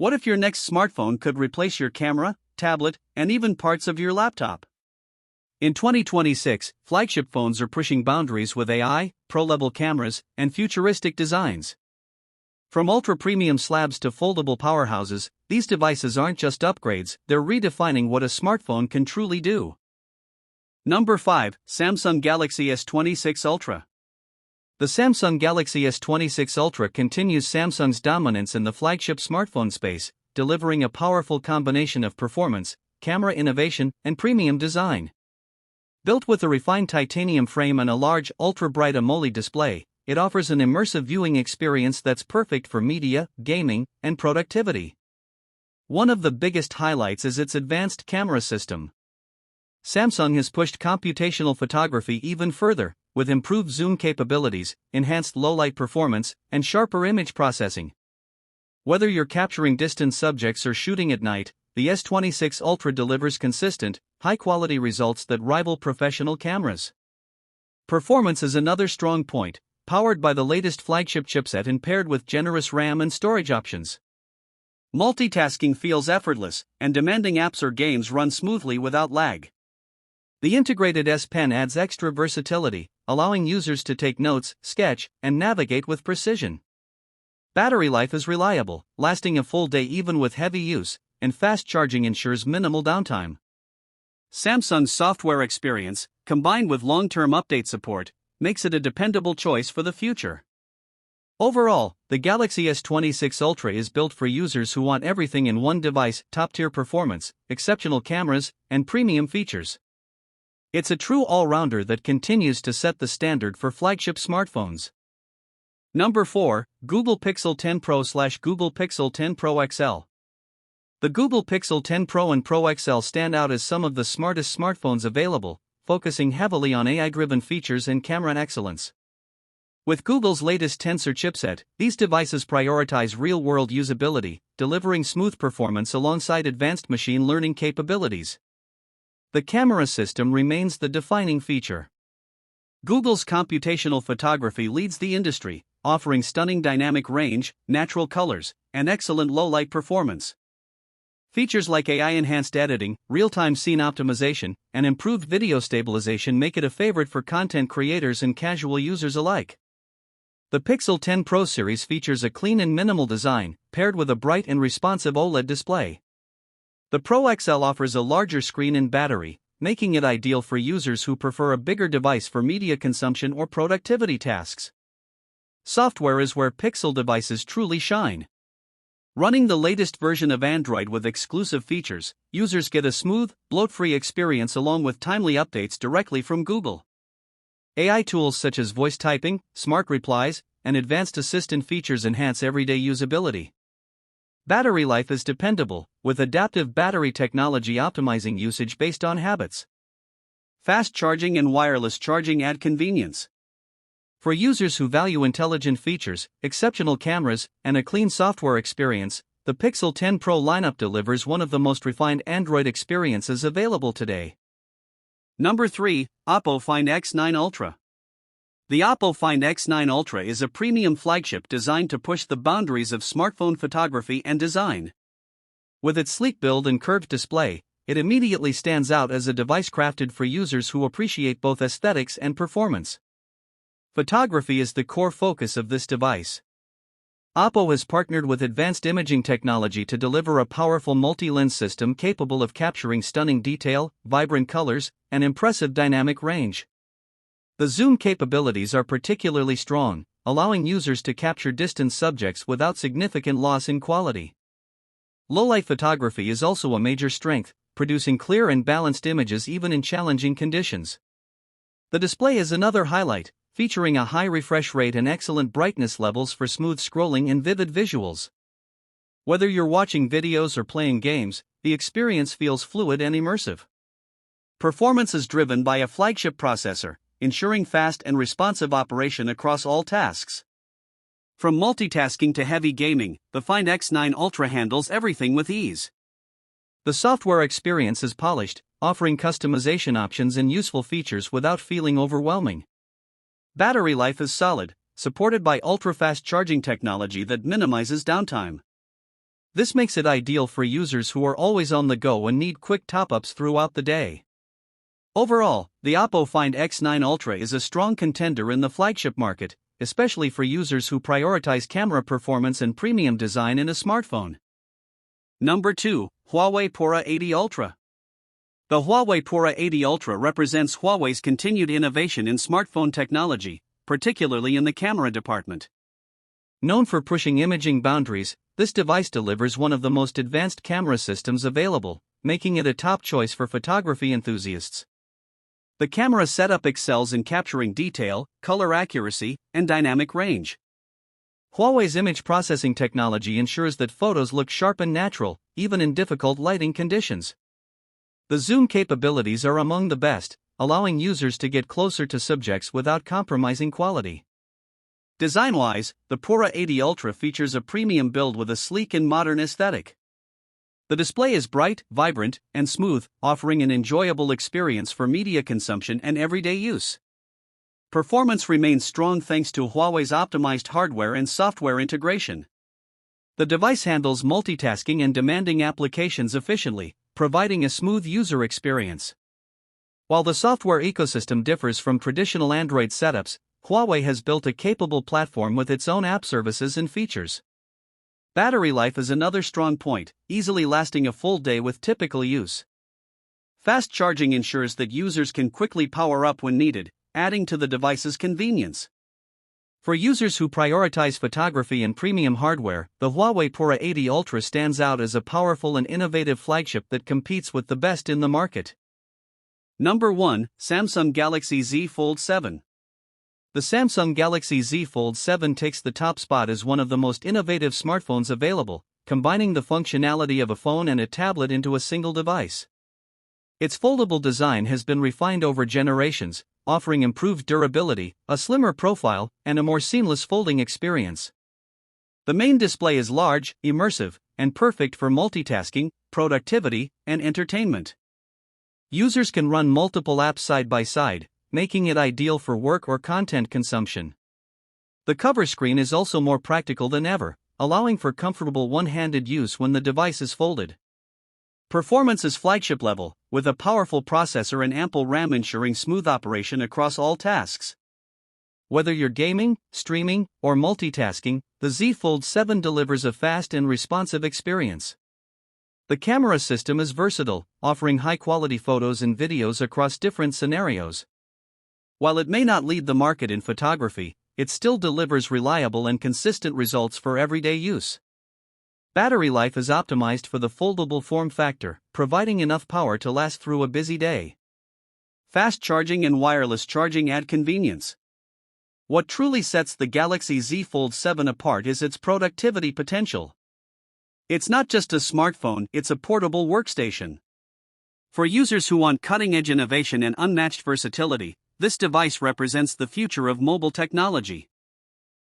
What if your next smartphone could replace your camera, tablet, and even parts of your laptop? In 2026, flagship phones are pushing boundaries with AI, pro-level cameras, and futuristic designs. From ultra-premium slabs to foldable powerhouses, these devices aren't just upgrades, they're redefining what a smartphone can truly do. Number 5. Samsung Galaxy S26 Ultra. The Samsung Galaxy S26 Ultra continues Samsung's dominance in the flagship smartphone space, delivering a powerful combination of performance, camera innovation, and premium design. Built with a refined titanium frame and a large, ultra-bright AMOLED display, it offers an immersive viewing experience that's perfect for media, gaming, and productivity. One of the biggest highlights is its advanced camera system. Samsung has pushed computational photography even further, with improved zoom capabilities, enhanced low-light performance, and sharper image processing. Whether you're capturing distant subjects or shooting at night, the S26 Ultra delivers consistent, high-quality results that rival professional cameras. Performance is another strong point, powered by the latest flagship chipset and paired with generous RAM and storage options. Multitasking feels effortless, and demanding apps or games run smoothly without lag. The integrated S Pen adds extra versatility, allowing users to take notes, sketch, and navigate with precision. Battery life is reliable, lasting a full day even with heavy use, and fast charging ensures minimal downtime. Samsung's software experience, combined with long-term update support, makes it a dependable choice for the future. Overall, the Galaxy S26 Ultra is built for users who want everything in one device: top-tier performance, exceptional cameras, and premium features. It's a true all-rounder that continues to set the standard for flagship smartphones. Number 4. Google Pixel 10 Pro/Google Pixel 10 Pro XL. The Google Pixel 10 Pro and Pro XL stand out as some of the smartest smartphones available, focusing heavily on AI-driven features and camera excellence. With Google's latest Tensor chipset, these devices prioritize real-world usability, delivering smooth performance alongside advanced machine learning capabilities. The camera system remains the defining feature. Google's computational photography leads the industry, offering stunning dynamic range, natural colors, and excellent low-light performance. Features like AI-enhanced editing, real-time scene optimization, and improved video stabilization make it a favorite for content creators and casual users alike. The Pixel 10 Pro series features a clean and minimal design, paired with a bright and responsive OLED display. The Pro XL offers a larger screen and battery, making it ideal for users who prefer a bigger device for media consumption or productivity tasks. Software is where Pixel devices truly shine. Running the latest version of Android with exclusive features, users get a smooth, bloat-free experience along with timely updates directly from Google. AI tools such as voice typing, smart replies, and advanced assistant features enhance everyday usability. Battery life is dependable, with adaptive battery technology optimizing usage based on habits. Fast charging and wireless charging add convenience. For users who value intelligent features, exceptional cameras, and a clean software experience, the Pixel 10 Pro lineup delivers one of the most refined Android experiences available today. Number 3. Oppo Find X9 Ultra. The Oppo Find X9 Ultra is a premium flagship designed to push the boundaries of smartphone photography and design. With its sleek build and curved display, it immediately stands out as a device crafted for users who appreciate both aesthetics and performance. Photography is the core focus of this device. Oppo has partnered with advanced imaging technology to deliver a powerful multi-lens system capable of capturing stunning detail, vibrant colors, and impressive dynamic range. The zoom capabilities are particularly strong, allowing users to capture distant subjects without significant loss in quality. Low-light photography is also a major strength, producing clear and balanced images even in challenging conditions. The display is another highlight, featuring a high refresh rate and excellent brightness levels for smooth scrolling and vivid visuals. Whether you're watching videos or playing games, the experience feels fluid and immersive. Performance is driven by a flagship processor, ensuring fast and responsive operation across all tasks. From multitasking to heavy gaming, the Find X9 Ultra handles everything with ease. The software experience is polished, offering customization options and useful features without feeling overwhelming. Battery life is solid, supported by ultra-fast charging technology that minimizes downtime. This makes it ideal for users who are always on the go and need quick top-ups throughout the day. Overall, the Oppo Find X9 Ultra is a strong contender in the flagship market, especially for users who prioritize camera performance and premium design in a smartphone. Number 2. Huawei Pora 80 Ultra. The Huawei Pora 80 Ultra represents Huawei's continued innovation in smartphone technology, particularly in the camera department. Known for pushing imaging boundaries, this device delivers one of the most advanced camera systems available, making it a top choice for photography enthusiasts. The camera setup excels in capturing detail, color accuracy, and dynamic range. Huawei's image processing technology ensures that photos look sharp and natural, even in difficult lighting conditions. The zoom capabilities are among the best, allowing users to get closer to subjects without compromising quality. Design-wise, the Pura 80 Ultra features a premium build with a sleek and modern aesthetic. The display is bright, vibrant, and smooth, offering an enjoyable experience for media consumption and everyday use. Performance remains strong thanks to Huawei's optimized hardware and software integration. The device handles multitasking and demanding applications efficiently, providing a smooth user experience. While the software ecosystem differs from traditional Android setups, Huawei has built a capable platform with its own app services and features. Battery life is another strong point, easily lasting a full day with typical use. Fast charging ensures that users can quickly power up when needed, adding to the device's convenience. For users who prioritize photography and premium hardware, the Huawei Pora 80 Ultra stands out as a powerful and innovative flagship that competes with the best in the market. Number 1. Samsung Galaxy Z Fold 7. The Samsung Galaxy Z Fold 7 takes the top spot as one of the most innovative smartphones available, combining the functionality of a phone and a tablet into a single device. Its foldable design has been refined over generations, offering improved durability, a slimmer profile, and a more seamless folding experience. The main display is large, immersive, and perfect for multitasking, productivity, and entertainment. Users can run multiple apps side by side, making it ideal for work or content consumption. The cover screen is also more practical than ever, allowing for comfortable one-handed use when the device is folded. Performance is flagship level, with a powerful processor and ample RAM ensuring smooth operation across all tasks. Whether you're gaming, streaming, or multitasking, the Z Fold 7 delivers a fast and responsive experience. The camera system is versatile, offering high-quality photos and videos across different scenarios. While it may not lead the market in photography, it still delivers reliable and consistent results for everyday use. Battery life is optimized for the foldable form factor, providing enough power to last through a busy day. Fast charging and wireless charging add convenience. What truly sets the Galaxy Z Fold 7 apart is its productivity potential. It's not just a smartphone, it's a portable workstation. For users who want cutting-edge innovation and unmatched versatility, this device represents the future of mobile technology.